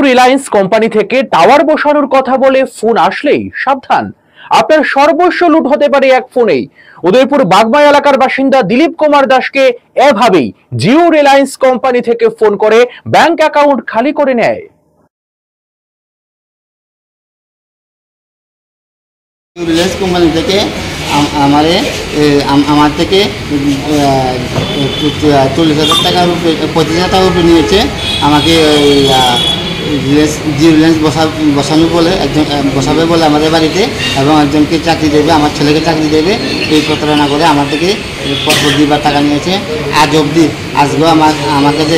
Reliance company থেকে tower বসানোর কথা বলে ফোন আসলেই সাবধান, আপনার সর্বস্ব লুট হতে পারে এক ফোনেই। উদয়পুর বাগমাই এলাকার বাসিন্দা দিলীপ কুমার দাসকে এভাবেই জিও রিলায়েন্স কোম্পানি থেকে ফোন করে ব্যাংক অ্যাকাউন্ট খালি করে নেয়। রিলায়েন্স কোম্পানি থেকে আমার থেকে 40,000 টাকার উপরে 25,000 টাকার উপরে নিয়েছে। আমাকে জিও রিলায়েন্স বসানো বলে একজন বসাবে বলে আমাদের বাড়িতে, এবং একজনকে চাকরি দেবে, আমার ছেলেকে চাকরি দেবে, এই প্রতারণা করে আমার থেকে পরপর 2বার টাকা নিয়েছে। আজ অবধি আজকেও আমার কাছে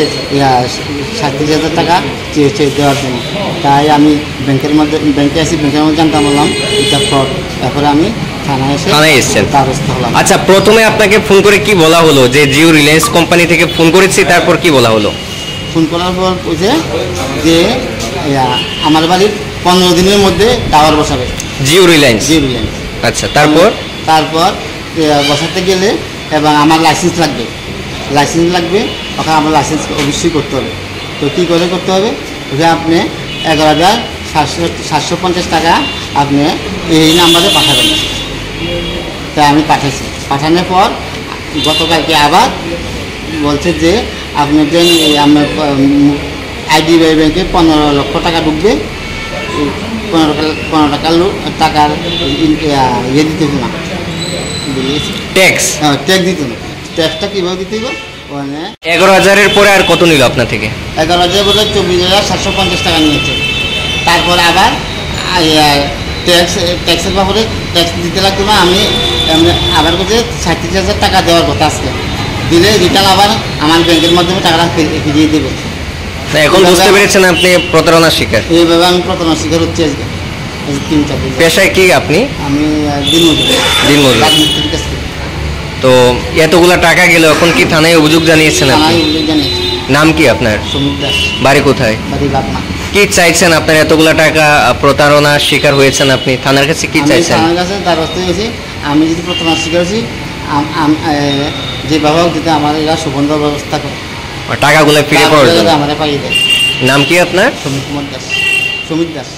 37,000 টাকা চেয়েছে দেওয়ার জন্য। তাই আমি ব্যাংকে আসি, ব্যাংকের মধ্যে জানতে পারলাম এটা ফ্রড। তারপরে আমি থানায় এসেছেন। আচ্ছা, প্রথমে আপনাকে ফোন করে কি বলা হলো যে জিও রিলায়েন্স কোম্পানি থেকে ফোন করেছি, তারপর কি বলা হলো? ফোন করার পর বলছে যে আমার বাড়ির 15 দিনের মধ্যে টাওয়ার বসাবে জিও রিলায়েন্স। আচ্ছা, তারপর বসাতে গেলে এবং আমার লাইসেন্স লাগবে, ওখানে আমার লাইসেন্স অবশ্যই করতে হবে। তো কী করে করতে হবে? ওখানে আপনি 11,750 টাকা আপনি এই নাম্বারে পাঠাবেন। তাই আমি পাঠাচ্ছি। পাঠানোর পর গতকালকে আবার বলছে যে আপনাদের আপনার আইডি ব্যাংকে 15 লক্ষ টাকা ঢুকবে, 15 টাকার ইয়ে দিতে হবে না, ট্যাক্স দিত না। ট্যাক্সটা কীভাবে দিতে হবে? 11,000-এর পরে আর কত নিল আপনার থেকে? 11,000 বলে 24,750 টাকা নিয়েছে। তারপরে আবার ট্যাক্সের ব্যাপারে ট্যাক্স দিতে লাগতো না। আমি আবার বলছে 37,000 টাকা দেওয়ার কথা আজকে দিলে রিটার্ন আবার আমার ব্যাংকের মাধ্যমে টাকাটা ফিরিয়ে দেবে। এখন বুঝতে পেরেছেন আপনি প্রতারণার শিকার? এইভাবে আমি প্রতারণার শিকার হচ্ছি আজকে 3-4 দিন। পেশায় কি আপনি? আমি দিনমজুর। রাজমিস্ত্রির কাছ থেকে। তো এতগুলা টাকা গেল, এখন কি থানায় অভিযোগ জানিয়েছেন আপনি? নাম কি আপনার? সমীর দাস। বাড়ি কোথায়? বাড়ি বাগমা। কি চাইছেন? আপনার এতগুলা টাকা প্রতারণার শিকার হয়েছেন, আপনি থানার কাছে কি চাইছেন? থানার কাছে দ্বারস্থ হয়েছি। আমি যদি প্রতারণার শিকার হয়েছি, যেভাবে যদি আমার এরা সুবন্ধ ব্যবস্থা করে টাকাগুলো ফিরে পাওয়ার জন্য আমাদের পাইয়ে দেয়। নাম কি আপনার? সমীর কুমার দাস। সমীর দাস।